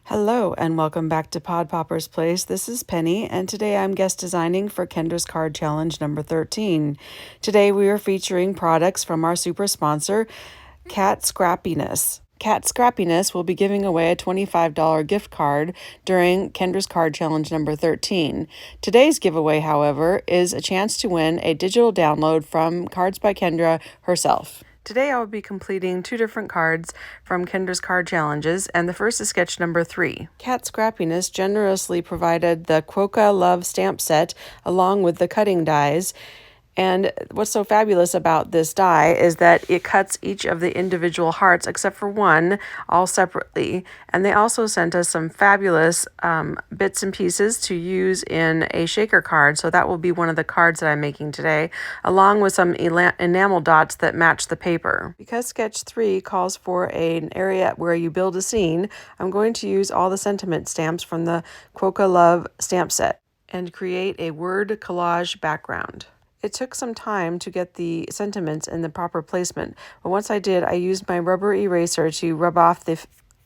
Hello and welcome back to Pod Popper's Place. This is Penny, and today I'm guest designing for Kendra's Card Challenge number 13. Today we are featuring products from our super sponsor, Cat Scrappiness. Cat Scrappiness will be giving away a $25 gift card during Kendra's Card Challenge number 13. Today's giveaway, however, is a chance to win a digital download from Cards by Kendra herself. Today I will be completing two different cards from Kendra's Card Challenges, and the first is sketch number 3. Cat Scrappiness generously provided the Quokka Love stamp set along with the cutting dies. And what's so fabulous about this die is that it cuts each of the individual hearts except for one, all separately. And they also sent us some fabulous bits and pieces to use in a shaker card. So that will be one of the cards that I'm making today, along with some enamel dots that match the paper. Because sketch 3 calls for an area where you build a scene, I'm going to use all the sentiment stamps from the Quokka Love stamp set and create a word collage background. It took some time to get the sentiments in the proper placement, but once I did, I used my rubber eraser to rub off the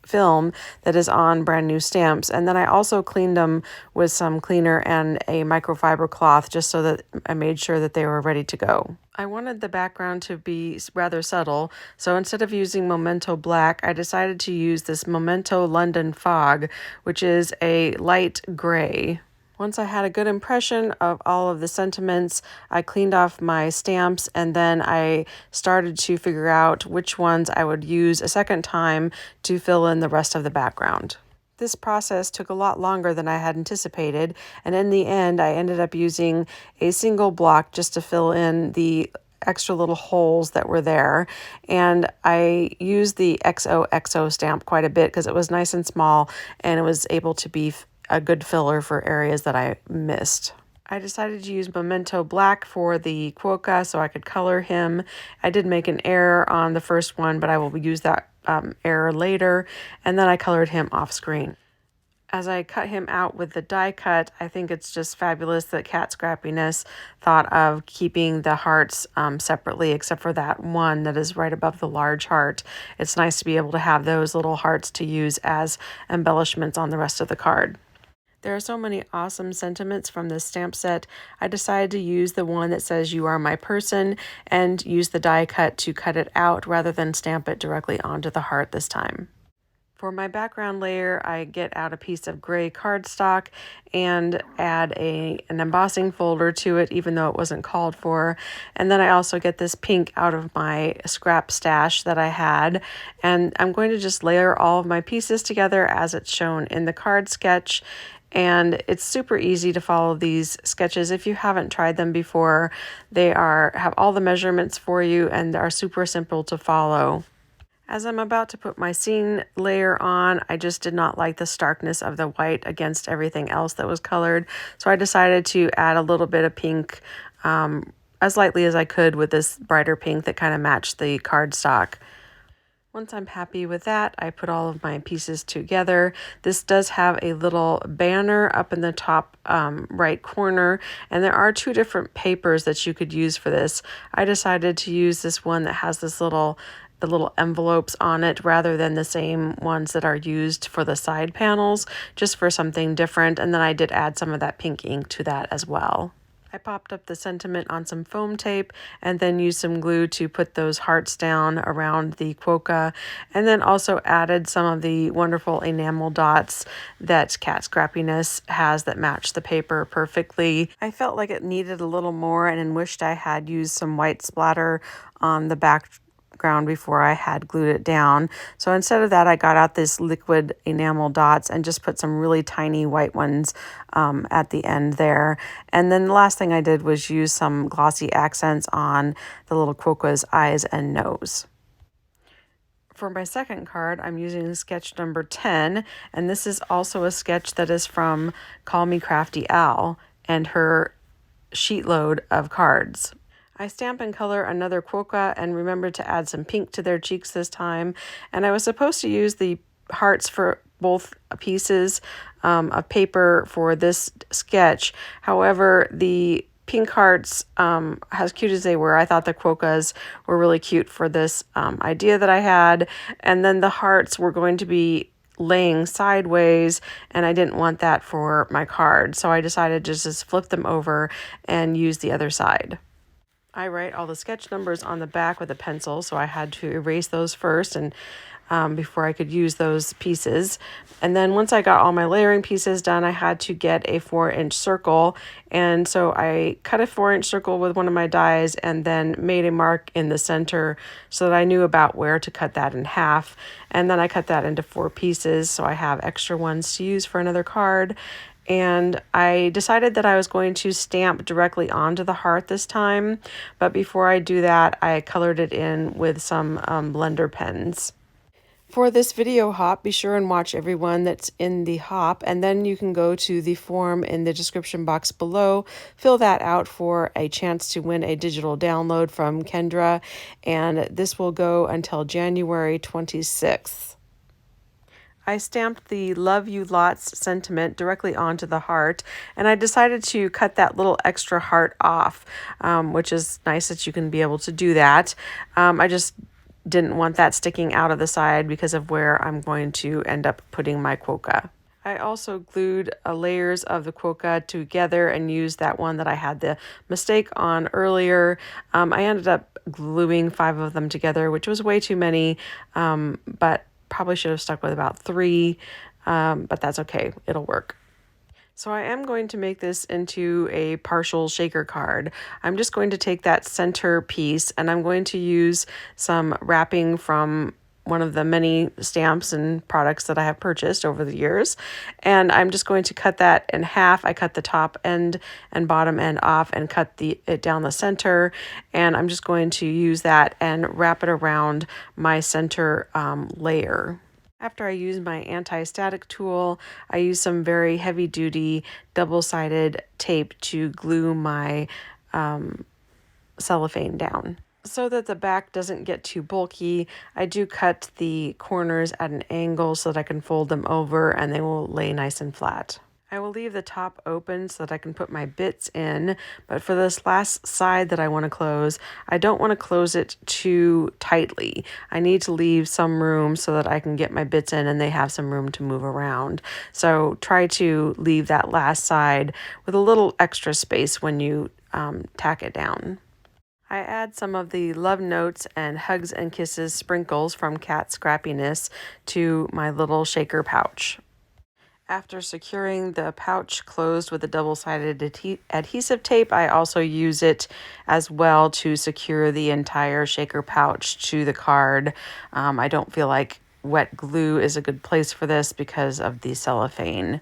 film that is on brand new stamps, and then I also cleaned them with some cleaner and a microfiber cloth just so that I made sure that they were ready to go. I wanted the background to be rather subtle, so instead of using Memento Black, I decided to use this Memento London Fog, which is a light gray. Once I had a good impression of all of the sentiments, I cleaned off my stamps, and then I started to figure out which ones I would use a second time to fill in the rest of the background. This process took a lot longer than I had anticipated, and in the end, I ended up using a single block just to fill in the extra little holes that were there. And I used the XOXO stamp quite a bit because it was nice and small, and it was able to be a good filler for areas that I missed. I decided to use Memento Black for the Quokka so I could color him. I did make an error on the first one, but I will use that error later, and then I colored him off screen. As I cut him out with the die cut, I think it's just fabulous that Cat Scrappiness thought of keeping the hearts separately, except for that one that is right above the large heart. It's nice to be able to have those little hearts to use as embellishments on the rest of the card. There are so many awesome sentiments from this stamp set. I decided to use the one that says "You are my person" and use the die cut to cut it out rather than stamp it directly onto the heart this time. For my background layer, I get out a piece of gray cardstock and add an embossing folder to it, even though it wasn't called for. And then I also get this pink out of my scrap stash that I had. And I'm going to just layer all of my pieces together as it's shown in the card sketch. And it's super easy to follow these sketches if you haven't tried them before. They have all the measurements for you and are super simple to follow. As I'm about to put my scene layer on, I just did not like the starkness of the white against everything else that was colored. So I decided to add a little bit of pink as lightly as I could with this brighter pink that kind of matched the cardstock. Once I'm happy with that, I put all of my pieces together. This does have a little banner up in the top right corner, and there are two different papers that you could use for this. I decided to use this one that has the little envelopes on it rather than the same ones that are used for the side panels, just for something different. And then I did add some of that pink ink to that as well. I popped up the sentiment on some foam tape and then used some glue to put those hearts down around the Quokka, and then also added some of the wonderful enamel dots that Cat Scrappiness has that match the paper perfectly. I felt like it needed a little more and wished I had used some white splatter on the background before I had glued it down. So instead of that, I got out this liquid enamel dots and just put some really tiny white ones at the end there. And then the last thing I did was use some glossy accents on the little Quokka's eyes and nose. For my second card, I'm using sketch number 10, and this is also a sketch that is from Call Me Crafty Owl and her sheet load of cards. I stamp and color another Quokka and remembered to add some pink to their cheeks this time. And I was supposed to use the hearts for both pieces of paper for this sketch. However, the pink hearts, as cute as they were, I thought the Quokkas were really cute for this idea that I had. And then the hearts were going to be laying sideways, and I didn't want that for my card. So I decided to just flip them over and use the other side. I write all the sketch numbers on the back with a pencil, so I had to erase those first and before I could use those pieces. And then once I got all my layering pieces done, I had to get a 4-inch circle. And so I cut a 4-inch circle with one of my dies and then made a mark in the center so that I knew about where to cut that in half. And then I cut that into 4 pieces so I have extra ones to use for another card. And I decided that I was going to stamp directly onto the heart this time. But before I do that, I colored it in with some blender pens. For this video hop, be sure and watch everyone that's in the hop, and then you can go to the form in the description box below, fill that out for a chance to win a digital download from Kendra, and this will go until January 26th. I stamped the love you lots sentiment directly onto the heart, and I decided to cut that little extra heart off, which is nice that you can be able to do that. I just didn't want that sticking out of the side because of where I'm going to end up putting my quokka. I also glued layers of the quokka together and used that one that I had the mistake on earlier. I ended up gluing 5 of them together, which was way too many, but probably should have stuck with about 3, but that's okay. It'll work. So I am going to make this into a partial shaker card. I'm just going to take that center piece and I'm going to use some wrapping from one of the many stamps and products that I have purchased over the years. And I'm just going to cut that in half. I cut the top end and bottom end off and cut it down the center. And I'm just going to use that and wrap it around my center layer. After I use my anti-static tool, I use some very heavy-duty double-sided tape to glue my cellophane down. So that the back doesn't get too bulky, I do cut the corners at an angle so that I can fold them over and they will lay nice and flat. I will leave the top open so that I can put my bits in, but for this last side that I want to close, I don't want to close it too tightly. I need to leave some room so that I can get my bits in and they have some room to move around. So try to leave that last side with a little extra space when you tack it down. I add some of the love notes and hugs and kisses sprinkles from Cat Scrappiness to my little shaker pouch. After securing the pouch closed with a double-sided adhesive tape, I also use it as well to secure the entire shaker pouch to the card. I don't feel like wet glue is a good place for this because of the cellophane.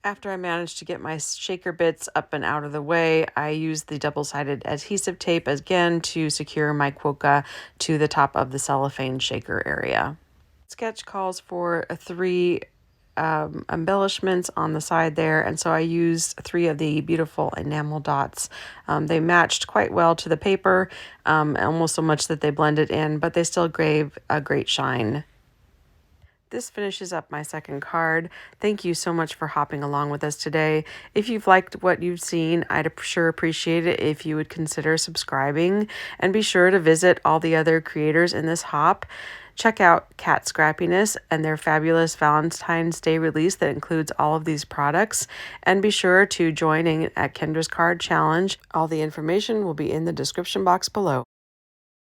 After I managed to get my shaker bits up and out of the way, I used the double-sided adhesive tape again to secure my quokka to the top of the cellophane shaker area. Sketch calls for 3 embellishments on the side there, and so I used 3 of the beautiful enamel dots. They matched quite well to the paper, almost so much that they blended in, but they still gave a great shine. This finishes up my second card. Thank you so much for hopping along with us today. If you've liked what you've seen, I'd sure appreciate it if you would consider subscribing, and be sure to visit all the other creators in this hop. Check out Cat Scrappiness and their fabulous Valentine's Day release that includes all of these products. And be sure to join in at Kendra's Card Challenge. All the information will be in the description box below.